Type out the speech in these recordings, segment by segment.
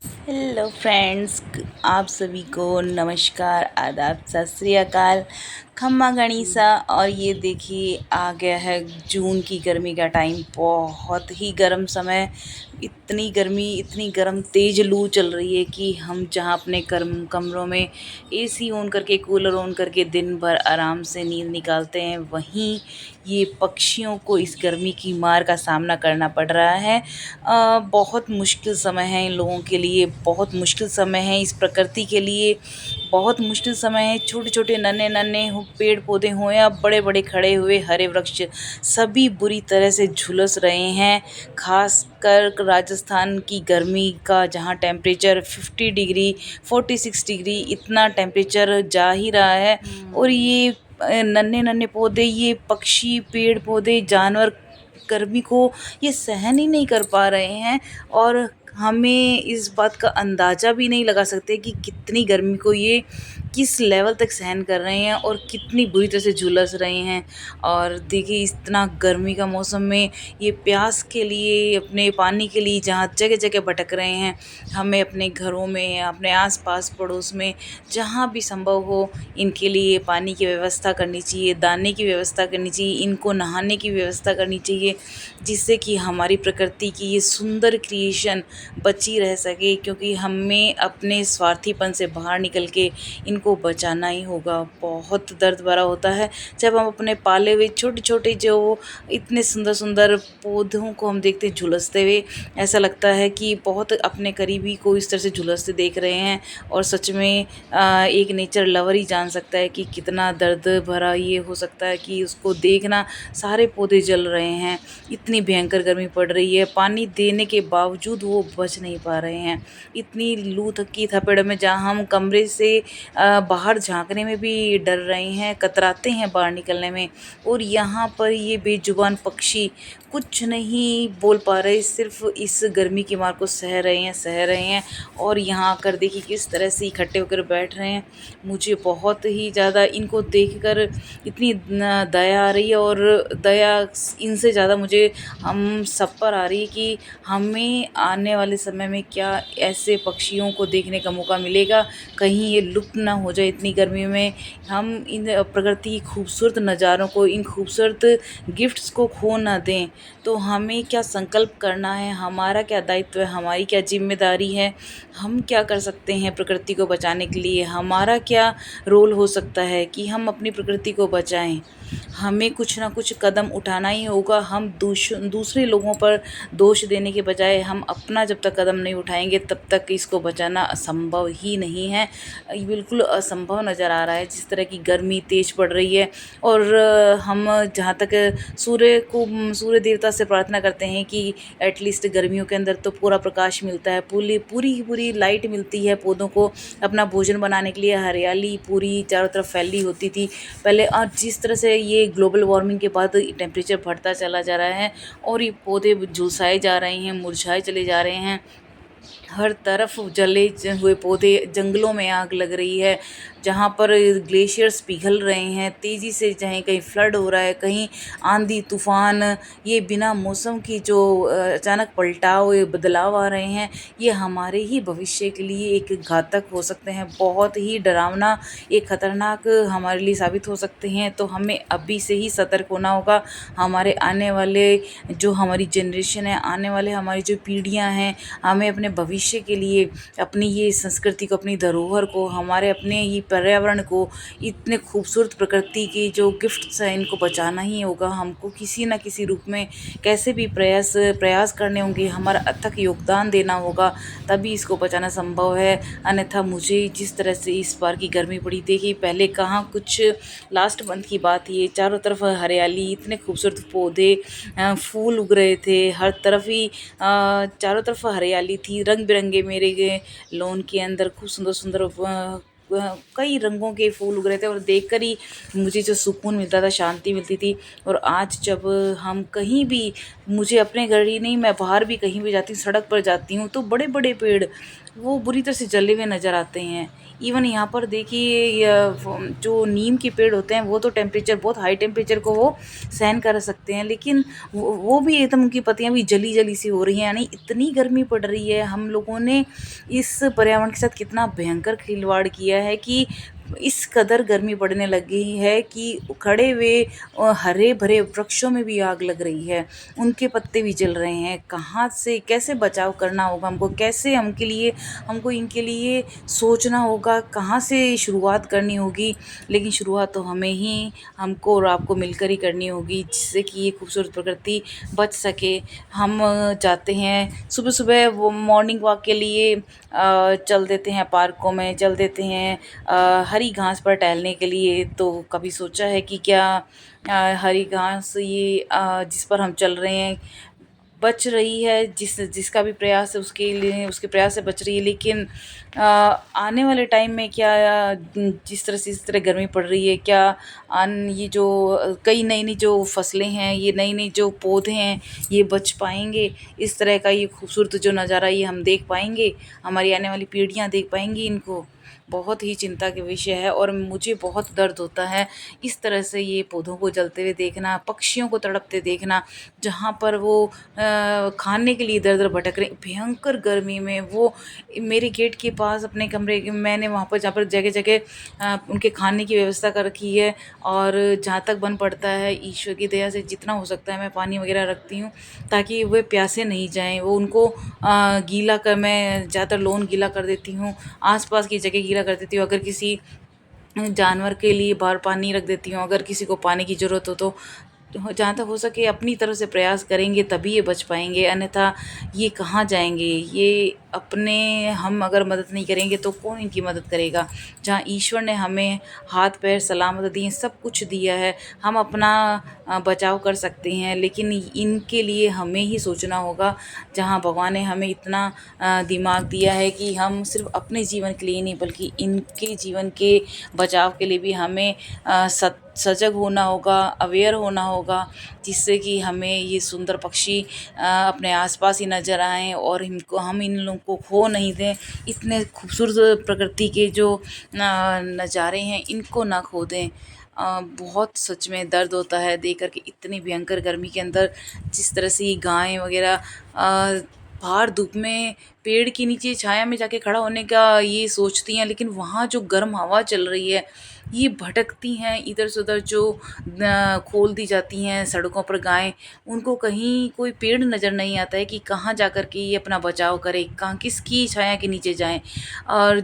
Hello friends, आप सभी को नमस्कार, आदाब, सत श्री अकाल, खम्मा गणिसा। और ये देखिए आ गया है जून की गर्मी का टाइम। बहुत ही गर्म समय, इतनी गर्मी, इतनी गर्म तेज़ लू चल रही है कि हम जहाँ अपने कमरों में एसी ऑन करके, कूलर ऑन करके दिन भर आराम से नींद निकालते हैं, वहीं ये पक्षियों को इस गर्मी की मार का सामना करना पड़ रहा है। बहुत मुश्किल समय है इन लोगों के लिए, बहुत मुश्किल समय है इस प्रकृति के लिए, बहुत मुश्किल समय है। छोटे छोटे नन्हे नन्हे हो पेड़ पौधे हों या बड़े बड़े खड़े हुए हरे वृक्ष, सभी बुरी तरह से झुलस रहे हैं। खासकर राजस्थान की गर्मी का जहाँ टेम्परेचर 50 डिग्री, 46 डिग्री इतना टेम्परेचर जा ही रहा है। और ये नन्हे नन्हे पौधे, ये पक्षी, पेड़ पौधे, जानवर गर्मी को ये सहन ही नहीं कर पा रहे हैं। और हमें इस बात का अंदाज़ा भी नहीं लगा सकते कि कितनी गर्मी को ये किस लेवल तक सहन कर रहे हैं और कितनी बुरी तरह से झुलस रहे हैं। और देखिए इतना गर्मी का मौसम में ये प्यास के लिए, अपने पानी के लिए जहाँ जगह जगह भटक रहे हैं। हमें अपने घरों में, अपने आस-पास पड़ोस में जहाँ भी संभव हो इनके लिए पानी की व्यवस्था करनी चाहिए, दाने की व्यवस्था करनी चाहिए, इनको नहाने की व्यवस्था करनी चाहिए, जिससे कि हमारी प्रकृति की ये सुंदर क्रिएशन बची रह सके। क्योंकि हमें अपने स्वार्थीपन से बाहर निकल के इनको बचाना ही होगा। बहुत दर्द भरा होता है जब हम अपने पाले हुए छोटे छोटे जो इतने सुंदर सुंदर पौधों को हम देखते हैं झुलसते हुए। ऐसा लगता है कि बहुत अपने करीबी को इस तरह से झुलसते देख रहे हैं। और सच में एक नेचर लवर ही जान सकता है कि कितना दर्द भरा ये हो सकता है कि उसको देखना। सारे पौधे जल रहे हैं, इतनी भयंकर गर्मी पड़ रही है, पानी देने के बावजूद वो बच नहीं पा रहे हैं। इतनी लू की थपेड़ में जहाँ हम कमरे से बाहर झांकने में भी डर रहे हैं, कतराते हैं बाहर निकलने में। और यहाँ पर ये बेजुबान पक्षी कुछ नहीं बोल पा रहे, सिर्फ इस गर्मी की मार को सह रहे हैं, सह रहे हैं। और यहाँ आकर देखिए किस तरह से इकट्ठे होकर बैठ रहे हैं। मुझे बहुत ही ज़्यादा इनको देखकर इतनी दया आ रही है। और दया इनसे ज़्यादा मुझे हम सब पर आ रही है कि हमें आने वाले समय में क्या ऐसे पक्षियों को देखने का मौका मिलेगा, कहीं ये लुप्त ना हो जाए इतनी गर्मी में। हम इन प्रकृति की खूबसूरत नज़ारों को, इन खूबसूरत गिफ्ट्स को खो ना दें। तो हमें क्या संकल्प करना है, हमारा क्या दायित्व है, हमारी क्या जिम्मेदारी है, हम क्या कर सकते हैं प्रकृति को बचाने के लिए, हमारा क्या रोल हो सकता है कि हम अपनी प्रकृति को बचाएं। हमें कुछ ना कुछ कदम उठाना ही होगा। हम दूसरे लोगों पर दोष देने के बजाय हम अपना जब तक कदम नहीं उठाएंगे तब तक इसको बचाना असंभव ही नहीं है। ये बिल्कुल असंभव नज़र आ रहा है जिस तरह की गर्मी तेज़ पड़ रही है। और हम जहाँ तक सूर्य देवता से प्रार्थना करते हैं कि एटलीस्ट गर्मियों के अंदर तो पूरा प्रकाश मिलता है, पूरी पूरी पूरी लाइट मिलती है पौधों को अपना भोजन बनाने के लिए, हरियाली पूरी चारों तरफ फैली होती थी पहले। और जिस तरह से ये ग्लोबल वार्मिंग के बाद टेम्परेचर बढ़ता चला जा रहा है और ये पौधे झुलसाए जा रहे हैं, मुरझाए चले जा रहे हैं। हर तरफ जले हुए पौधे, जंगलों में आग लग रही है, जहाँ पर ग्लेशियर्स पिघल रहे हैं तेज़ी से, चाहे कहीं फ्लड हो रहा है, कहीं आंधी तूफान। ये बिना मौसम की जो अचानक पलटाव, ये बदलाव आ रहे हैं, ये हमारे ही भविष्य के लिए एक घातक हो सकते हैं, बहुत ही डरावना, एक खतरनाक हमारे लिए साबित हो सकते हैं। तो हमें अभी से ही सतर्क होना होगा। हमारे आने वाले जो हमारी जनरेशन है, आने वाले हमारी जो पीढ़ियाँ हैं, हमें अपने भविष्य के लिए अपनी ये संस्कृति को, अपनी धरोहर को, हमारे अपने ही पर्यावरण को, इतने खूबसूरत प्रकृति के जो गिफ्ट्स हैं इनको बचाना ही होगा। हमको किसी न किसी रूप में कैसे भी प्रयास करने होंगे, हमारा अथक योगदान देना होगा, तभी इसको बचाना संभव है। अन्यथा मुझे जिस तरह से इस बार की गर्मी पड़ी, देखिए पहले कहाँ कुछ लास्ट मंथ की बात, ये चारों तरफ हरियाली, इतने खूबसूरत पौधे, फूल उग रहे थे हर तरफ ही, चारों तरफ हरियाली थी, रंग बिरंगे मेरे लॉन के अंदर खूब सुंदर सुंदर कई रंगों के फूल उग रहे थे और देखकर ही मुझे जो सुकून मिलता था, शांति मिलती थी। और आज जब हम कहीं भी, मुझे अपने घर ही नहीं, मैं बाहर भी कहीं भी जाती हूँ, सड़क पर जाती हूँ, तो बड़े-बड़े पेड़ वो बुरी तरह से जले हुए नज़र आते हैं। इवन यहाँ पर देखिए जो नीम के पेड़ होते हैं वो तो टेम्परेचर, बहुत हाई टेम्परेचर को वो सहन कर सकते हैं, लेकिन वो भी एकदम, उनकी पत्तियाँ भी जली-जली सी हो रही हैं। यानी इतनी गर्मी पड़ रही है, हम लोगों ने इस पर्यावरण के साथ कितना भयंकर खिलवाड़ किया है कि इस कदर गर्मी पड़ने लग गई है कि खड़े हुए हरे भरे वृक्षों में भी आग लग रही है, उनके पत्ते भी जल रहे हैं। कहाँ से कैसे बचाव करना होगा हमको, कैसे हमको इनके लिए सोचना होगा, कहाँ से शुरुआत करनी होगी। लेकिन शुरुआत तो हमें ही, हमको और आपको मिलकर ही करनी होगी, जिससे कि ये खूबसूरत प्रकृति बच सके। हम जाते हैं सुबह सुबह वो मॉर्निंग वॉक के लिए, चल देते हैं पार्कों में, चल देते हैं हरी घास पर टहलने के लिए। तो कभी सोचा है कि क्या हरी घास ये जिस पर हम चल रहे हैं बच रही है, जिसका भी प्रयास है उसके लिए, उसके प्रयास से बच रही है, लेकिन आने वाले टाइम में क्या, जिस तरह से इस तरह गर्मी पड़ रही है, क्या ये जो कई नई नई जो फसलें हैं, ये नई नई जो पौधे हैं, ये बच पाएंगे? इस तरह का ये खूबसूरत जो नज़ारा ये हम देख पाएंगे? हमारी आने वाली पीढ़ियां देख पाएंगी इनको? बहुत ही चिंता के विषय है और मुझे बहुत दर्द होता है इस तरह से ये पौधों को जलते हुए देखना, पक्षियों को तड़पते देखना, जहाँ पर वो खाने के लिए इधर-उधर भटक रहे, भयंकर गर्मी में वो मेरे गेट के पास अपने कमरे मैंने वहाँ पर, जहाँ पर जगह-जगह उनके खाने की व्यवस्था कर रखी है। और जहाँ तक बन पड़ता है, ईश्वर की दया से जितना हो सकता है मैं पानी वगैरह रखती हूँ, ताकि वे प्यासे नहीं जाएँ। वो उनको गीला कर, मैं ज़्यादातर लॉन गीला कर देती हूँ, आस-पास की जगह गीला कर देती हूँ। अगर किसी जानवर के लिए बाहर पानी रख देती हूँ, अगर किसी को पानी की ज़रूरत हो तो जहाँ तक हो सके अपनी तरफ से प्रयास करेंगे तभी ये बच पाएँगे, अन्यथा ये कहाँ जाएँगे? ये अपने, हम अगर मदद नहीं करेंगे तो कौन इनकी मदद करेगा? जहाँ ईश्वर ने हमें हाथ-पैर सलामत दिए, सब कुछ दिया है, हम अपना बचाव कर सकते हैं, लेकिन इनके लिए हमें ही सोचना होगा। जहाँ भगवान ने हमें इतना दिमाग दिया है कि हम सिर्फ़ अपने जीवन के लिए नहीं, बल्कि इनके जीवन के बचाव के लिए भी हमें सजग होना होगा, अवेयर होना होगा, जिससे कि हमें ये सुंदर पक्षी अपने आसपास ही नज़र आएँ और इनको, हम इन लोगों को खो नहीं दें। इतने खूबसूरत प्रकृति के जो नज़ारे हैं, इनको ना खो दें। बहुत सच में दर्द होता है देख कर के, इतनी भयंकर गर्मी के अंदर जिस तरह से ये गायें वग़ैरह बाहर धूप में पेड़ के नीचे छाया में जाके खड़ा होने का ये सोचती हैं, लेकिन वहाँ जो गर्म हवा चल रही है, ये भटकती हैं इधर से उधर, जो खोल दी जाती हैं सड़कों पर गायें, उनको कहीं कोई पेड़ नज़र नहीं आता है कि कहाँ जा कर के ये अपना बचाव करें, कहाँ किसकी छाया के नीचे जाएँ। और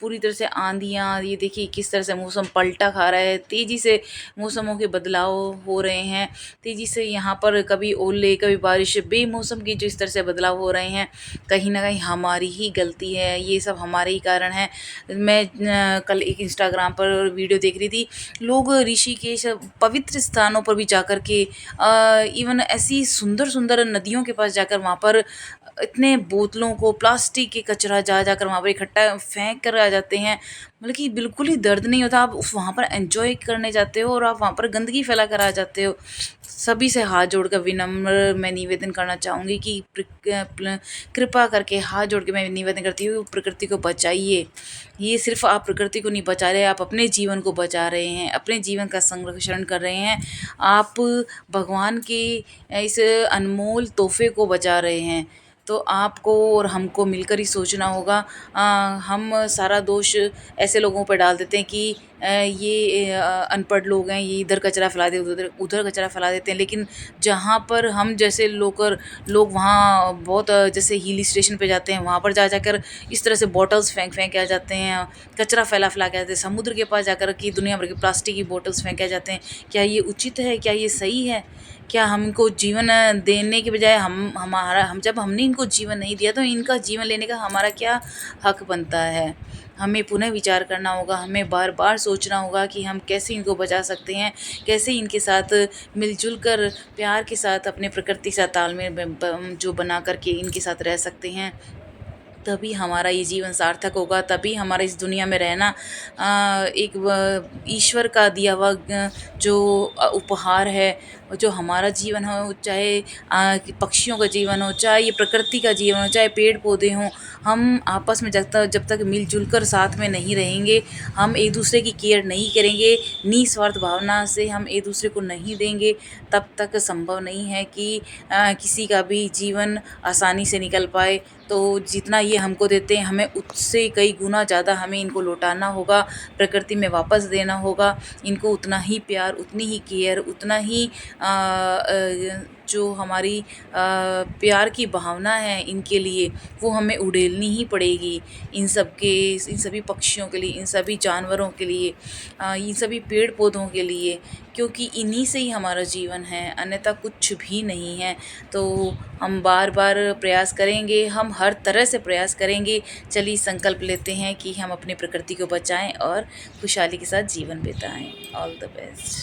पूरी तरह से आंधियाँ, ये देखिए किस तरह से मौसम पलटा खा रहा है, तेज़ी से मौसमों के बदलाव हो रहे हैं, तेज़ी से यहाँ पर कभी ओले, कभी बारिश, बेमौसम की जो इस तरह से बदलाव हो रहे हैं, कहीं न कहीं हमारी ही गलती है, ये सब हमारे ही कारण है। मैं कल एक इंस्टाग्राम पर वीडियो देख रही थी, लोग ऋषिकेश पवित्र स्थानों पर भी जाकर के इवन ऐसी सुंदर-सुंदर नदियों के पास जाकर वहाँ पर इतने बोतलों को, प्लास्टिक के कचरा जा-जाकर वहाँ पर इकट्ठा फेंक कर आ जाते हैं। मतलब कि बिल्कुल ही दर्द नहीं होता, आप उस वहाँ पर एन्जॉय करने जाते हो और आप वहाँ पर गंदगी फैला कर आ जाते हो। सभी से हाथ जोड़कर विनम्र मैं निवेदन करना चाहूँगी कि कृपा करके हाथ जोड़ के मैं निवेदन करती हूँ, प्रकृति को बचाइए। ये सिर्फ़ आप प्रकृति को नहीं बचा रहे, आप अपने जीवन को बचा रहे हैं, अपने जीवन का संरक्षण कर रहे हैं। आप भगवान के इस अनमोल तोहफ़े को बचा रहे हैं। तो आपको और हमको मिलकर ही सोचना होगा। हम सारा दोष ऐसे लोगों पर डाल देते हैं कि ये अनपढ़ लोग हैं, ये इधर कचरा फैला दे, उधर उधर कचरा फैला देते हैं, लेकिन जहाँ पर हम जैसे लोग वहाँ बहुत जैसे हिल स्टेशन पे जाते हैं, वहाँ पर जा जाकर इस तरह से बॉटल्स फेंक फेंक के आ जाते हैं, कचरा फैला फैला के आते हैं, समुद्र के पास जाकर कि दुनिया भर के प्लास्टिक की बॉटल्स फेंके जाते हैं। क्या ये उचित है? क्या ये सही है? क्या हमको जीवन देने के बजाय हम जब हमने इनको जीवन नहीं दिया, तो इनका जीवन लेने का हमारा क्या हक बनता है? हमें पुनः विचार करना होगा, हमें बार-बार सोचना होगा कि हम कैसे इनको बचा सकते हैं, कैसे इनके साथ मिल-जुल कर प्यार के साथ अपने प्रकृति के साथ तालमेल जो बना कर के इनके साथ रह सकते हैं। तभी हमारा ये जीवन सार्थक होगा, तभी हमारा इस दुनिया में रहना एक ईश्वर का दिया हुआ जो उपहार है, जो हमारा जीवन हो, चाहे पक्षियों का जीवन हो, चाहे ये प्रकृति का जीवन हो, चाहे पेड़ पौधे हों, हम आपस में जब तक मिलजुल कर साथ में नहीं रहेंगे, हम एक दूसरे की केयर नहीं करेंगे, निस्वार्थ भावना से हम एक दूसरे को नहीं देंगे, तब तक संभव नहीं है कि किसी का भी जीवन आसानी से निकल पाए। तो जितना ये हमको देते हैं, हमें उससे कई गुना ज़्यादा हमें इनको लौटाना होगा, प्रकृति में वापस देना होगा। इनको उतना ही प्यार, उतनी ही केयर, उतना ही जो हमारी प्यार की भावना है इनके लिए, वो हमें उड़ेलनी ही पड़ेगी। इन सभी पक्षियों के लिए, इन सभी जानवरों के लिए, इन सभी पेड़ पौधों के लिए, क्योंकि इन्हीं से ही हमारा जीवन है, अन्यथा कुछ भी नहीं है। तो हम बार बार प्रयास करेंगे, हम हर तरह से प्रयास करेंगे। चलिए संकल्प लेते हैं कि हम अपनी प्रकृति को बचाएं और खुशहाली के साथ जीवन बिताएं। All the best.